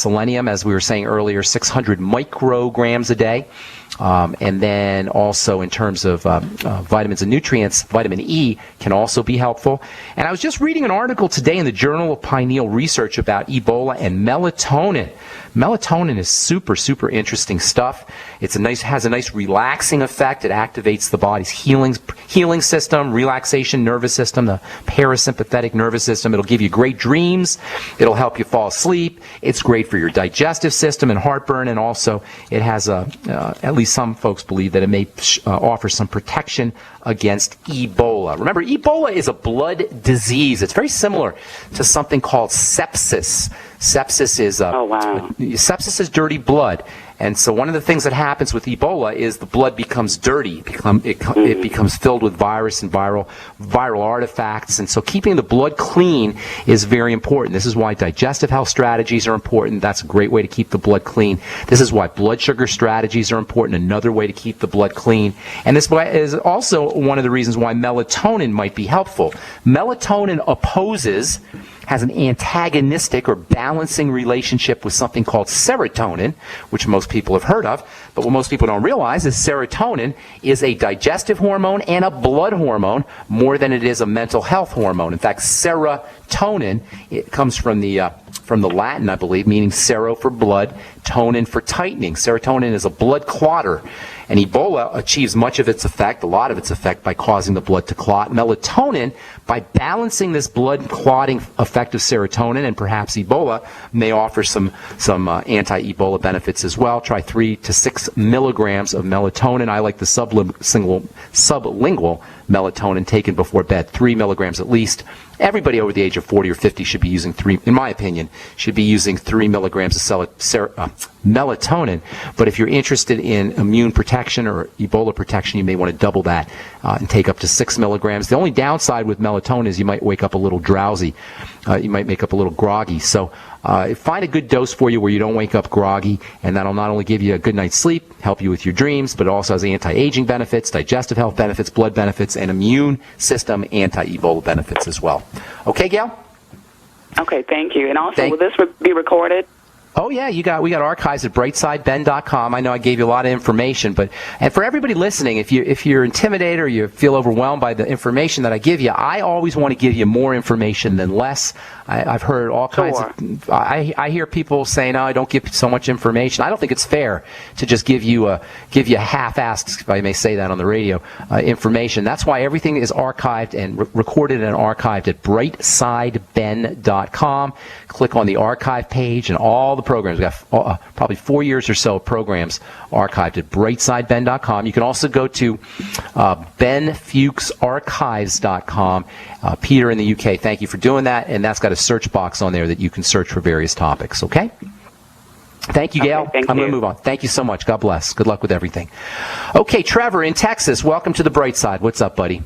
selenium, as we were saying earlier, 600 micrograms a day. And then also in terms of vitamins and nutrients, vitamin E can also be helpful. And I was just reading an article today in the Journal of Pineal Research about Ebola and melatonin. Melatonin is super, super interesting stuff. Has a nice relaxing effect. It activates the body's healing system, relaxation nervous system, the parasympathetic nervous system. It'll give you great dreams. It'll help you fall asleep. It's great for your digestive system and heartburn, and also it has at least some folks believe that it may offer some protection against Ebola. Remember, Ebola is a blood disease. It's very similar to something called sepsis. Sepsis is dirty blood. And so one of the things that happens with Ebola is the blood becomes dirty. It becomes filled with virus and viral artifacts. And so keeping the blood clean is very important. This is why digestive health strategies are important. That's a great way to keep the blood clean. This is why blood sugar strategies are important, another way to keep the blood clean. And this is also one of the reasons why melatonin might be helpful. Melatonin has an antagonistic or balancing relationship with something called serotonin, which most people have heard of. But what most people don't realize is serotonin is a digestive hormone and a blood hormone more than it is a mental health hormone. In fact, serotonin, it comes from the Latin, I believe, meaning sero for blood, tonin for tightening. Serotonin is a blood clotter. And Ebola achieves much of its effect, a lot of its effect, by causing the blood to clot. Melatonin, by balancing this blood clotting effect of serotonin, and perhaps Ebola, may offer some anti-Ebola benefits as well. Try 3 to 6 milligrams of melatonin. I like the sublingual melatonin taken before bed, 3 milligrams at least. Everybody over the age of 40 or 50 should be using 3, in my opinion, should be using 3 milligrams of melatonin. But if you're interested in immune protection or Ebola protection, you may want to double that and take up to 6 milligrams. The only downside with melatonin is you might wake up a little drowsy. You might wake up a little groggy. So find a good dose for you where you don't wake up groggy, and that'll not only give you a good night's sleep, help you with your dreams, but it also has anti-aging benefits, digestive health benefits, blood benefits, and immune system anti-Ebola benefits as well. Okay, Gail? Okay, thank you. And also, will this be recorded? Oh, yeah, we got archives at brightsideben.com. I know I gave you a lot of information, and for everybody listening, if you're intimidated or you feel overwhelmed by the information that I give you, I always want to give you more information than less. I've heard all kinds of, I hear people saying, "Oh, I don't give so much information." I don't think it's fair to just give you half-assed, if I may say that on the radio, information. That's why everything is archived and recorded and archived at brightsideben.com. Click on the archive page, and all the programs, we've got probably 4 years or so of programs archived at brightsideben.com. You can also go to benfuchsarchives.com. Peter in the UK, thank you for doing that, and that's got a search box on there that you can search for various topics, okay? Thank you, Gail. Okay, I'm going to move on. Thank you so much. God bless. Good luck with everything. Okay, Trevor in Texas, welcome to the Bright Side. What's up, buddy?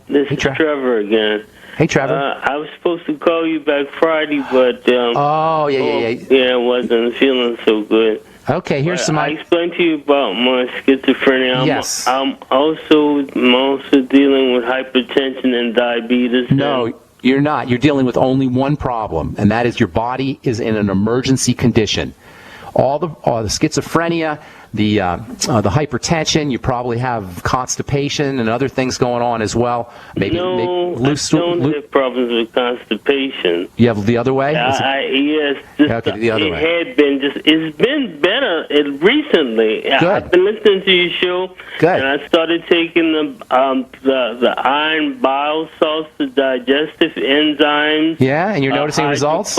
This is Trevor again. Hey, Trevor. I was supposed to call you back Friday, but yeah, I wasn't feeling so good. Okay, here's some. I explained to you about my schizophrenia. Yes. I'm also dealing with hypertension and diabetes. No, you're not. You're dealing with only one problem, and that is your body is in an emergency condition. All the schizophrenia, the hypertension, you probably have constipation and other things going on as well. I don't have problems with constipation. You have the other way? Yes. Okay, the other way. It's been better recently. Good. I've been listening to your show. Good. And I started taking the iron bile salts, the digestive enzymes. Yeah, and you're noticing results?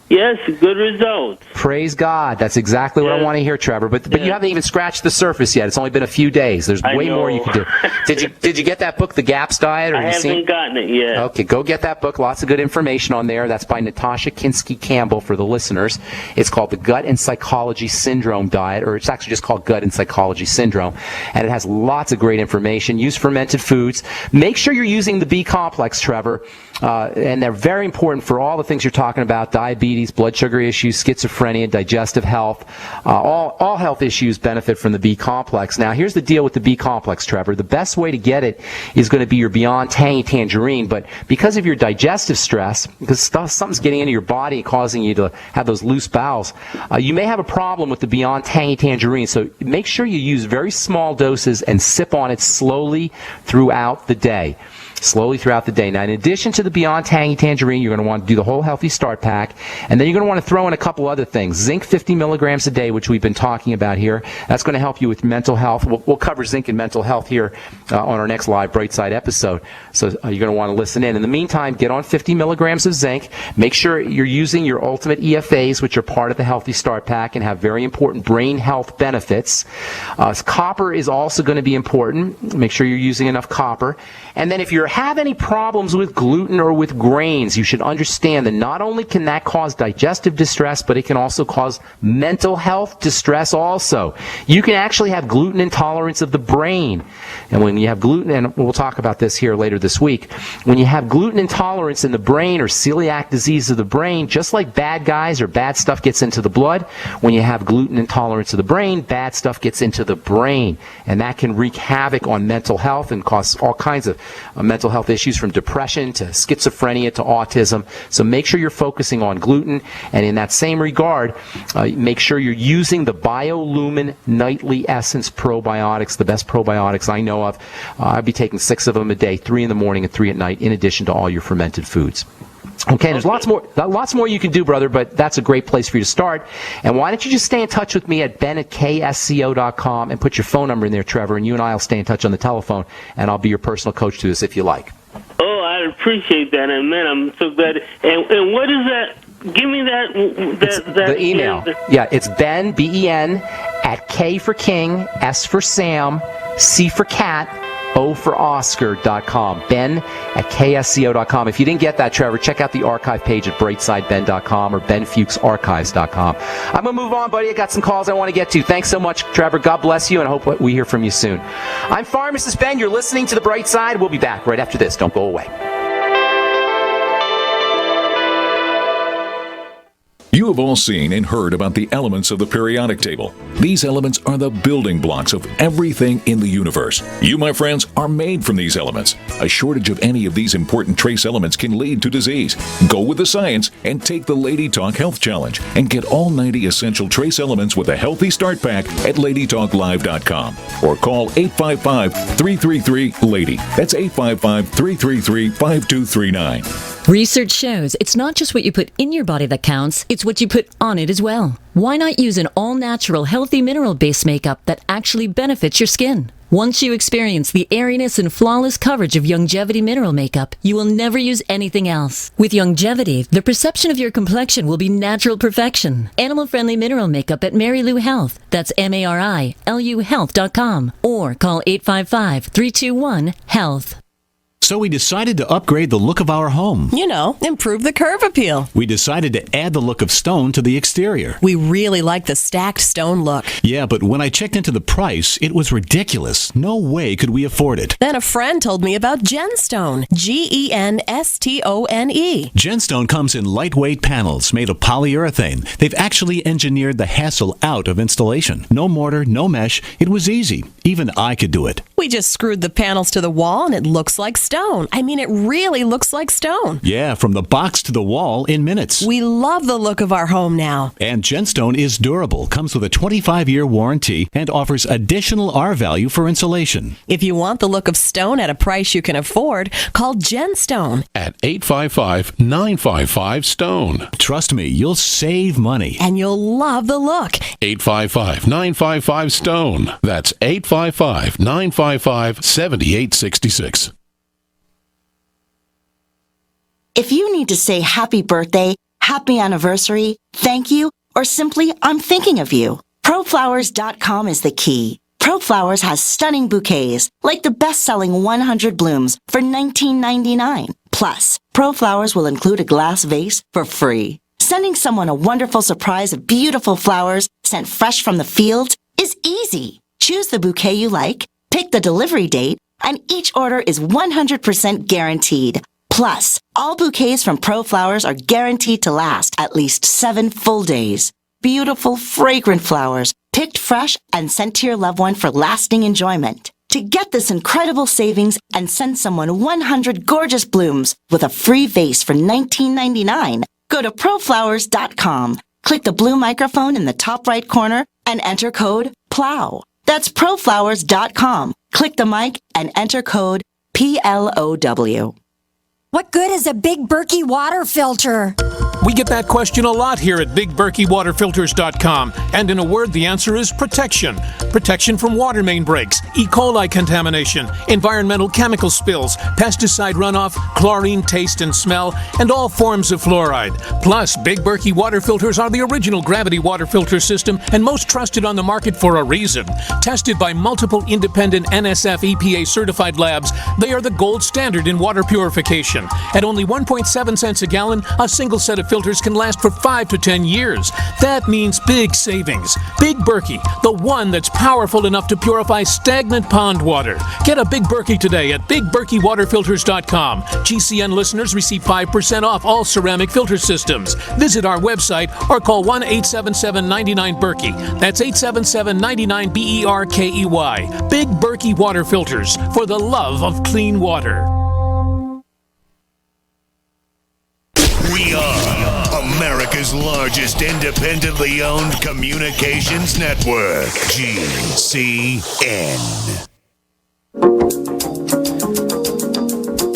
Yes, good results. Praise God. That's exactly what I want to hear, Trevor. But you haven't even scratched the surface yet. It's only been a few days. There's way more you can do. Did you get that book, The GAPS Diet? Or I haven't gotten it yet. Okay, go get that book. Lots of good information on there. That's by Natasha Kinsky-Campbell for the listeners. It's called The Gut and Psychology Syndrome Diet, or it's actually just called Gut and Psychology Syndrome. And it has lots of great information. Use fermented foods. Make sure you're using the B complex, Trevor. And they're very important for all the things you're talking about, diabetes, diabetes, blood sugar issues, schizophrenia, digestive health. All health issues benefit from the B complex. Now, here's the deal with the B complex, Trevor. The best way to get it is going to be your Beyond Tangy Tangerine, but because of your digestive stress, because something's getting into your body and causing you to have those loose bowels, you may have a problem with the Beyond Tangy Tangerine. So make sure you use very small doses and sip on it slowly throughout the day. Slowly throughout the day. Now, in addition to the Beyond Tangy Tangerine, you're going to want to do the whole Healthy Start Pack, and then you're going to want to throw in a couple other things. Zinc 50 milligrams a day, which we've been talking about here. That's going to help you with mental health. We'll cover zinc and mental health here on our next live Brightside episode, so you're going to want to listen in. In the meantime, get on 50 milligrams of zinc. Make sure you're using your Ultimate EFAs, which are part of the Healthy Start Pack and have very important brain health benefits. Copper is also going to be important. Make sure you're using enough copper. And then if you have any problems with gluten or with grains, you should understand that not only can that cause digestive distress, but it can also cause mental health distress also. You can actually have gluten intolerance of the brain. And when you have gluten, and we'll talk about this here later this week, when you have gluten intolerance in the brain or celiac disease of the brain, just like bad guys or bad stuff gets into the blood, when you have gluten intolerance of the brain, bad stuff gets into the brain. And that can wreak havoc on mental health and cause all kinds of mental health issues, from depression to schizophrenia to autism. So make sure you're focusing on gluten, and in that same regard, make sure you're using the BioLumin Nightly Essence probiotics, the best probiotics I know of. I'd be taking 6 of them a day, 3 in the morning and 3 at night, in addition to all your fermented foods. Okay, there's lots more you can do, brother, but that's a great place for you to start. And why don't you just stay in touch with me at ben@ksco.com and put your phone number in there, Trevor, and you and I will stay in touch on the telephone, and I'll be your personal coach to this if you like. Oh, I appreciate that, and man, I'm so glad. And what is that? Give me that the email. Yeah, it's Ben, B-E-N, at K for King, S for Sam, C for Cat, O for Oscar.com. Ben at KSCO.com. If you didn't get that, Trevor, check out the archive page at brightsideben.com or benfuchsarchives.com. I'm going to move on, buddy. I got some calls I want to get to. Thanks so much, Trevor. God bless you, and I hope we hear from you soon. I'm Pharmacist Ben. You're listening to The Bright Side. We'll be back right after this. Don't go away. You have all seen and heard about the elements of the periodic table. These elements are the building blocks of everything in the universe. You, my friends, are made from these elements. A shortage of any of these important trace elements can lead to disease. Go with the science and take the Lady Talk Health Challenge and get all 90 essential trace elements with a Healthy Start Pack at LadyTalkLive.com or call 855-333-LADY. That's 855-333-5239. Research shows it's not just what you put in your body that counts, it's what you put on it as well. Why not use an all-natural, healthy mineral-based makeup that actually benefits your skin? Once you experience the airiness and flawless coverage of Youngevity mineral makeup, you will never use anything else. With Youngevity, the perception of your complexion will be natural perfection. Animal-friendly mineral makeup at Mary Lou Health. That's MARILU Health.com. Or call 855-321-HEALTH. So we decided to upgrade the look of our home. You know, improve the curve appeal. We decided to add the look of stone to the exterior. We really like the stacked stone look. Yeah, but when I checked into the price, it was ridiculous. No way could we afford it. Then a friend told me about Genstone. Genstone. Genstone comes in lightweight panels made of polyurethane. They've actually engineered the hassle out of installation. No mortar, no mesh. It was easy. Even I could do it. We just screwed the panels to the wall and it looks like stone. I mean, it really looks like stone. Yeah, from the box to the wall in minutes. We love the look of our home now. And Genstone is durable, comes with a 25-year warranty, and offers additional R-value for insulation. If you want the look of stone at a price you can afford, call Genstone at 855-955-STONE. Trust me, you'll save money. And you'll love the look. 855-955-STONE. That's 855-955-7866. If you need to say happy birthday, happy anniversary, thank you, or simply I'm thinking of you, ProFlowers.com is the key. ProFlowers has stunning bouquets, like the best-selling 100 blooms for $19.99. Plus, ProFlowers will include a glass vase for free. Sending someone a wonderful surprise of beautiful flowers sent fresh from the fields is easy. Choose the bouquet you like, pick the delivery date, and each order is 100% guaranteed. Plus, all bouquets from Pro Flowers are guaranteed to last at least 7 full days. Beautiful, fragrant flowers, picked fresh and sent to your loved one for lasting enjoyment. To get this incredible savings and send someone 100 gorgeous blooms with a free vase for $19.99, go to proflowers.com. Click the blue microphone in the top right corner and enter code PLOW. That's proflowers.com. Click the mic and enter code PLOW. What good is a Big Berkey water filter? We get that question a lot here at BigBerkeyWaterFilters.com. And in a word, the answer is protection. Protection from water main breaks, E. coli contamination, environmental chemical spills, pesticide runoff, chlorine taste and smell, and all forms of fluoride. Plus, Big Berkey water filters are the original gravity water filter system and most trusted on the market for a reason. Tested by multiple independent NSF EPA certified labs, they are the gold standard in water purification. At only 1.7 cents a gallon, a single set of filters can last for 5 to 10 years. That means big savings. Big Berkey, the one that's powerful enough to purify stagnant pond water. Get a Big Berkey today at BigBerkeyWaterFilters.com. GCN listeners receive 5% off all ceramic filter systems. Visit our website or call 1-877-99-BERKEY. That's 877-99-BERKEY. Big Berkey Water Filters, for the love of clean water. We are America's largest independently owned communications network, GCN.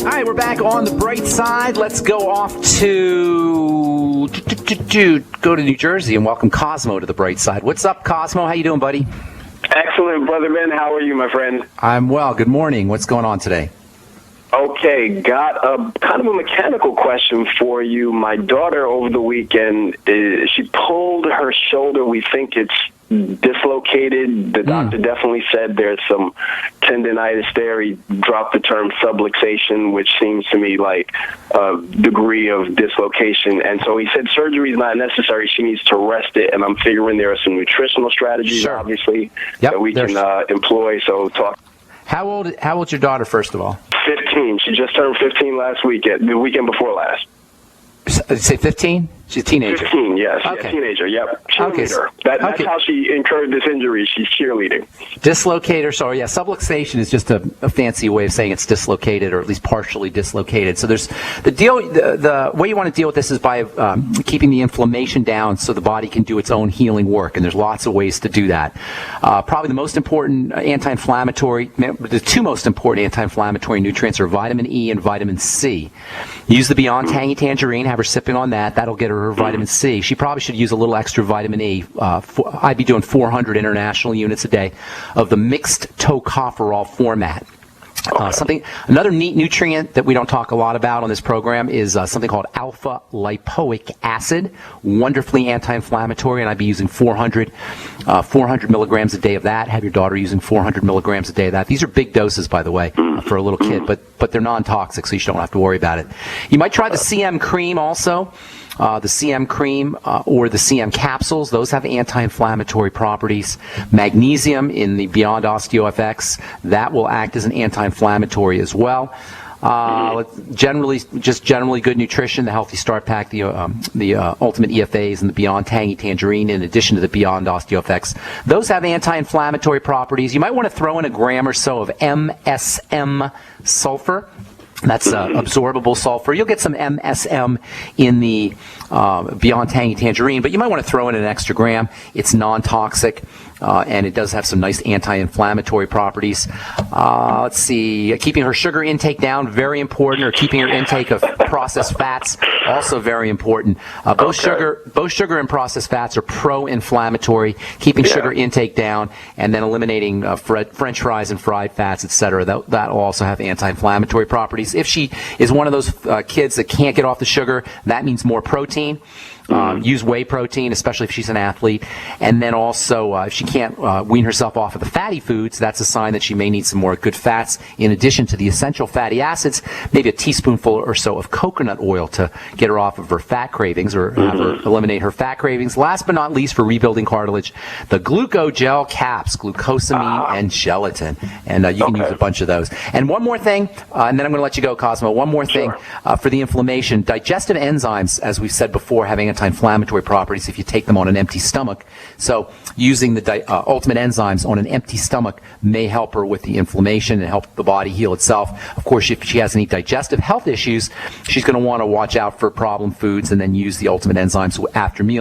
All right, we're back on the bright side. Let's go off to go to New Jersey and welcome Cosmo to the bright side. What's up, Cosmo? How you doing, buddy? Excellent, Brother Ben. How are you, my friend? I'm well. Good morning. What's going on today? Okay, got a kind of a mechanical question for you. My daughter over the weekend, she pulled her shoulder. We think it's dislocated. The doctor definitely said there's some tendinitis there. He dropped the term subluxation, which seems to me like a degree of dislocation. And so he said surgery is not necessary. She needs to rest it. And I'm figuring there are some nutritional strategies, obviously, that we can employ. So talk. How old's your daughter, first of all? 15. She just turned 15 last weekend, the weekend before last. Say 15? She's a teenager. 15, yes. Okay. Yeah, teenager, yep. Okay. Cheerleader. That's how she incurred this injury. She's cheerleading. Dislocator, so yeah, subluxation is just a fancy way of saying it's dislocated or at least partially dislocated. So there's the way you want to deal with this is by keeping the inflammation down so the body can do its own healing work, and there's lots of ways to do that. Probably the most important the two most important anti-inflammatory nutrients are vitamin E and vitamin C. Use the Beyond Tangy Tangerine, have her sipping on that. That'll get her vitamin C. She probably should use a little extra vitamin E. I'd be doing 400 international units a day of the mixed tocopherol format. Another neat nutrient that we don't talk a lot about on this program is something called alpha lipoic acid, wonderfully anti-inflammatory, and I'd be using 400 milligrams a day of that. Have your daughter using 400 milligrams a day of that. These are big doses, by the way, for a little kid, but they're non-toxic, so you don't have to worry about it. You might try the CM cream also. The CM cream or the CM capsules, those have anti-inflammatory properties. Magnesium in the Beyond OsteoFX, that will act as an anti-inflammatory as well. Generally good nutrition, the Healthy Start Pack, the Ultimate EFAs, and the Beyond Tangy Tangerine, in addition to the Beyond OsteoFX. Those have anti-inflammatory properties. You might want to throw in a gram or so of MSM sulfur. That's absorbable sulfur. You'll get some MSM in the Beyond Tangy Tangerine, but you might want to throw in an extra gram. It's non-toxic, and it does have some nice anti-inflammatory properties. Let's see. Keeping her sugar intake down, very important, or keeping her intake of processed fats, also very important. Both sugar and processed fats are pro-inflammatory. Keeping sugar intake down and then eliminating French fries and fried fats, etc. That will also have anti-inflammatory properties. If she is one of those kids that can't get off the sugar, that means more protein. Use whey protein, especially if she's an athlete. And then also, if she can't wean herself off of the fatty foods, that's a sign that she may need some more good fats in addition to the essential fatty acids, maybe a teaspoonful or so of coconut oil to get her off of her fat cravings or have her eliminate her fat cravings. Last but not least, for rebuilding cartilage, the glucogel caps, glucosamine and gelatin. And you can use a bunch of those. And one more thing, and then I'm going to let you go, Cosmo. One more thing for the inflammation. Digestive enzymes, as we've said before, have anti-inflammatory properties if you take them on an empty stomach. So using the ultimate enzymes on an empty stomach may help her with the inflammation and help the body heal itself. Of course, if she has any digestive health issues, she's going to want to watch out for problem foods and then use the ultimate enzymes after meals.